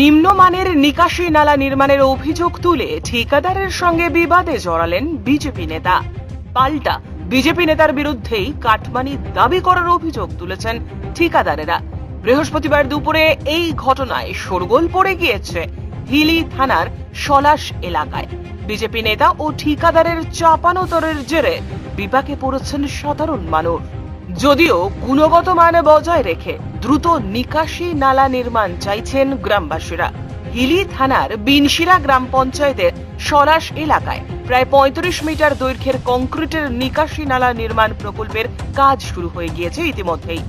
নিম্নমানের নিকাশি নালা নির্মাণের অভিযোগ তুলে ঠিকাদারের সঙ্গে বিবাদে জড়ালেন বিজেপি নেতা। পাল্টা বিজেপি নেতার বিরুদ্ধেই কাটমানি দাবি করার অভিযোগ তুলেছেন ঠিকাদারেরা। বৃহস্পতিবার দুপুরে এই ঘটনায় শোরগোল পড়ে গিয়েছে হিলি থানার শলাশ এলাকায়। বিজেপি নেতা ও ঠিকাদারের চাপানোতরের জেরে বিপাকে পড়েছেন সাধারণ মানুষ। যদিও গুণগত মান বজায় রেখে দ্রুত নিকাশি নালা নির্মাণ চাইছেন গ্রামবাসীরা। হিলি থানার বিনশিরা গ্রাম পঞ্চায়েতের শলাশ এলাকায় প্রায় ৩৫ মিটার দৈর্ঘ্যের কংক্রিটের নিকাশি নালা নির্মাণ প্রকল্পের কাজ শুরু হয়ে গিয়েছে ইতিমধ্যেই।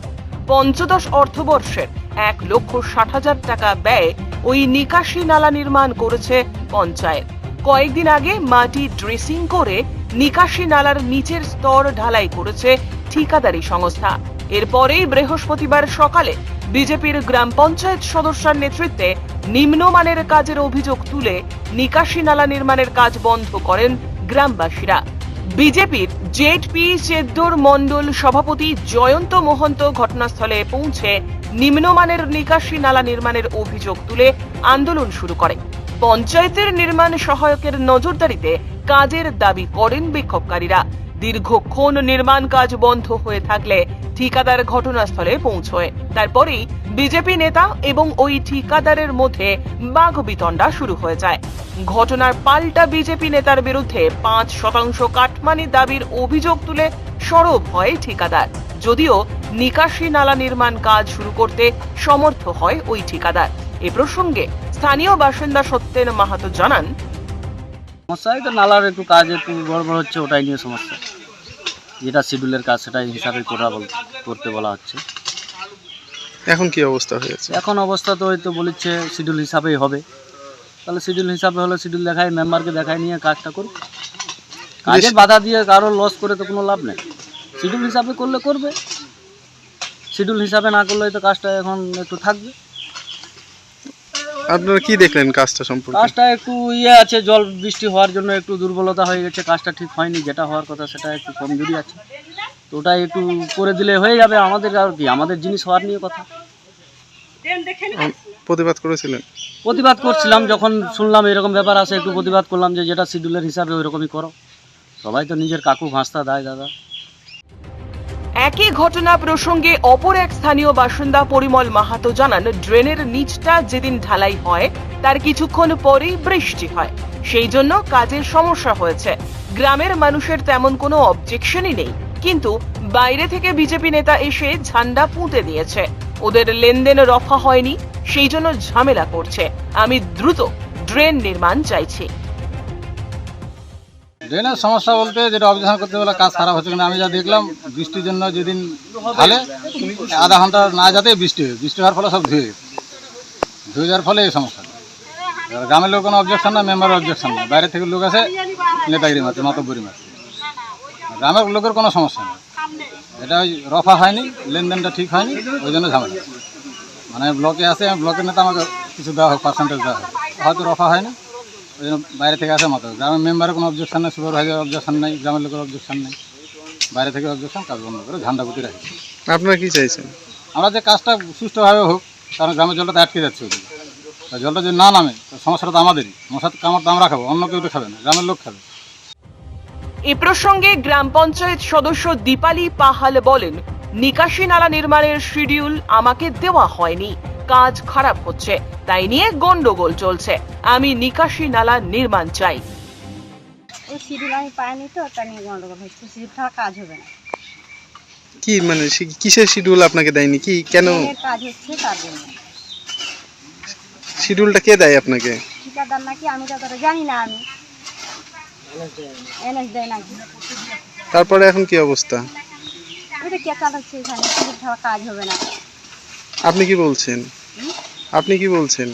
পঞ্চদশ অর্থবর্ষের ১,৬০,০০০ টাকা ব্যয়ে ওই নিকাশি নালা নির্মাণ করেছে পঞ্চায়েত। কয়েকদিন আগে মাটি ড্রেসিং করে নিকাশি নালার নিচের স্তর ঢালাই করেছে ঠিকাদারি সংস্থা। এরপরেই বৃহস্পতিবার সকালে বিজেপির গ্রাম পঞ্চায়েত সদস্যের নেতৃত্বে নিম্নমানের কাজের অভিযোগ তুলে নিকাশি নালা নির্মাণের কাজ বন্ধ করেন গ্রামবাসীরা। বিজেপির জেডপি চেদ্দর মণ্ডল সভাপতি জয়ন্ত মহন্ত ঘটনাস্থলে পৌঁছে নিম্নমানের নিকাশি নালা নির্মাণের অভিযোগ তুলে আন্দোলন শুরু করে। পঞ্চায়েতের নির্মাণ সহায়কের নজরদারিতে কাজের দাবি করেন বিক্ষোভকারীরা। দীর্ঘক্ষণ নির্মাণ কাজ বন্ধ হয়ে থাকলে ঠিকাদার ঘটনাস্থলে পৌঁছয়। তারপরেই বিজেপি নেতা এবং ওই ঠিকাদারের মধ্যে বাকবিতণ্ডা শুরু হয়ে যায়। ঘটনার পাল্টা বিজেপি নেতার বিরুদ্ধে ৫% কাটমানি দাবির অভিযোগ তুলে সরব হয় ঠিকাদার। যদিও নিকাশি নালা নির্মাণ কাজ শুরু করতে সমর্থ হয় ওই ঠিকাদার। এ প্রসঙ্গে স্থানীয় বাসিন্দা সত্যেন মাহাতো জানান, সমস্যা তো নালার একটু কাজ একটু গড়বড় হচ্ছে, ওটাই নিয়ে সমস্যা। যেটা শিডিউলের কাজ সেটাই হিসাবে করতে বলা হচ্ছে। এখন কি অবস্থা হয়েছে? এখন অবস্থা তো হয়তো বলেছে শিডিউল হিসাবেই হবে। তাহলে শিডিউল হিসাবে হলে শিডিউল দেখায়, মেম্বারকে দেখায় নিয়ে কাজটা করুক। কাজে বাধা দিয়ে কারো লস করে তো কোনো লাভ নেই। শিডিউল হিসাবে করলে করবে, শিডিউল হিসাবে না করলে তো কাজটা এখন একটু থাকবে। আপনারা কি দেখলেন কাজটা সম্পর্কে? কাজটা একটু আছে, জল বৃষ্টি হওয়ার জন্য একটু দুর্বলতা হয়ে গেছে, কাজটা ঠিক হয়নি। যেটা হওয়ার কথা সেটা একটু কমজোরি আছে, তো ওটা একটু করে দিলে হয়ে যাবে। আমাদের আর কি, আমাদের জিনিস হওয়ার নিয়ে কথা। প্রতিবাদ করেছিলেন? প্রতিবাদ করছিলাম, যখন শুনলাম এরকম ব্যাপার আছে একটু প্রতিবাদ করলাম যে যেটা শিডিউলের হিসাবে ওই রকমই করো। সবাই তো নিজের কাকু ভাস্তা দেয় দাদা। একই ঘটনা প্রসঙ্গে অপর এক স্থানীয় বাসিন্দা পরিমল মাহাতো জানান, ড্রেনের নিচটা যেদিন ঢালাই হয় তার কিছুক্ষণ পরেই বৃষ্টি হয়, সেই জন্য কাজের সমস্যা হয়েছে। গ্রামের মানুষের তেমন কোনো অবজেকশনই নেই, কিন্তু বাইরে থেকে বিজেপি নেতা এসে ঝান্ডা পুঁতে দিয়েছে। ওদের লেনদেন রফা হয়নি, সেই জন্য ঝামেলা করছে। আমি দ্রুত ড্রেন নির্মাণ চাইছি। ড্রেনের সমস্যা বলতে যেটা অবজেকশন করতে বলে কাজ খারাপ হচ্ছে, কিন্তু আমি যা দেখলাম বৃষ্টির জন্য যেদিন ঢালে আধা ঘন্টা না যাতে বৃষ্টি হওয়ার ফলে সব ধুয়ে যাওয়ার ফলে এই সমস্যা। গ্রামের লোক কোনো অবজেকশন না, মেম্বারের অবজেকশন না, বাইরে থেকে লোক আছে নেতাগিরি মারছে, মাতব্বরি মারছে। গ্রামের লোকের কোনো সমস্যা নেই, এটা ওই রফা হয়নি, লেনদেনটা ঠিক হয়নি, ওই জন্য ঝামেলা। মানে ব্লকে আছে, ব্লকের নেতা আমাকে কিছু দেওয়া হোক, পার্সেন্টেজ দেওয়া হোক, হয়তো রফা হয় না, ওই জন্য বাইরে থেকে আসে মাত্র। গ্রামের মেম্বারের কোনো অবজেকশন নেই, সুপারভাইজার অবজেকশন নেই, গ্রামের লোকের অবজেকশন নেই, বাইরে থেকে অবজেকশন, কাজ বন্ধ করে ঝান্ডা পুঁতে রাখি। আপনারা কি চাইছেন? আমরা যে কাজটা সুষ্ঠুভাবে হোক, কারণ গ্রামের জলটা তো আটকে যাচ্ছে ওদিকে। জলটা যদি না নামে সমস্যাটা তো আমাদেরই। মশার কামড় তো আমরা খাবো, অন্য কেউ তো খাবে না, গ্রামের লোক খাবে। এ প্রসঙ্গে গ্রাম পঞ্চায়েত সদস্য দীপালি পাহাল বলেন, নিকাশি নালা নির্মাণের শিডিউল আমাকে দেওয়া হয়নি, কাজ খারাপ হচ্ছে, তাই নিয়ে গন্ডগোল চলছে। আমি নিকাশি নালা নির্মাণ চাই। ওই শিডিউল আমি পাইনি, তো তা নিয়ে গন্ডগোল হচ্ছে। শিডিউল ছাড়া কাজ হবে না। কি মানে কিসের শিডিউল আপনাকে দেয়নি? কি কেন কাজ হচ্ছে তার জন্য। শিডিউলটা কে দেয় আপনাকে? ঠিকাদার নাকি, আমি তো তারা জানি না। আমি এনএস দেয় নাকি। তারপরে এখন কি অবস্থা? ওইটা কে চালাচ্ছে এখানে? শিডিউল ছাড়া কাজ হবে না। আপনি কি বলছেন? আপনি কি বলছেন?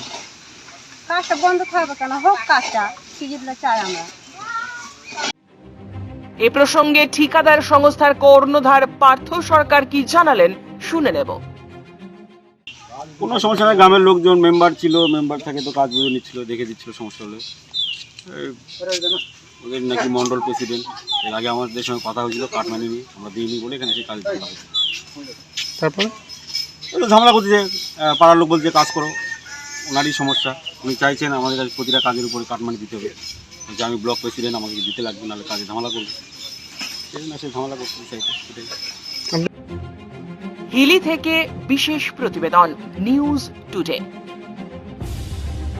কাজটা বন্ধ থাকবে কেন? হোক কাজটা, শিডিউলটা চাই আমরা। এ প্রসঙ্গে ঠিকাদার সংস্থার কর্ণধার পার্থ সরকার কি জানালেন শুনে নেব। কোনো সমস্যা নেই, গ্রামের লোকজন মেম্বার ছিল, মেম্বার থেকে তো কাজ বুঝে নিচ্ছিল, দেখে দিচ্ছিল সমস্যা হলে। ওদের নাকি মন্ডল প্রেসিডেন্ট, এর আগে আমাদের সঙ্গে কথা হয়েছিল, কাটমানি নিয়ে আমরা দিইনি বলে এখানে এসে কাজ করা হয়েছে। তারপরে ঝামেলা করছে, পাড়ার লোক বলছে কাজ করো, ওনারই সমস্যা। উনি চাইছেন আমাদের কাছে প্রতিটা কাজের উপরে কাটমানি দিতে হবে, যে আমি ব্লক প্রেসিডেন্ট, আমাকে দিতে লাগবে, নাহলে কাজে ঝামেলা করবে। সেই জন্য সে ঝামেলা করতে চাইছে, সেটাই। হিলি থেকে বিশেষ প্রতিবেদন, নিউজ টুডে।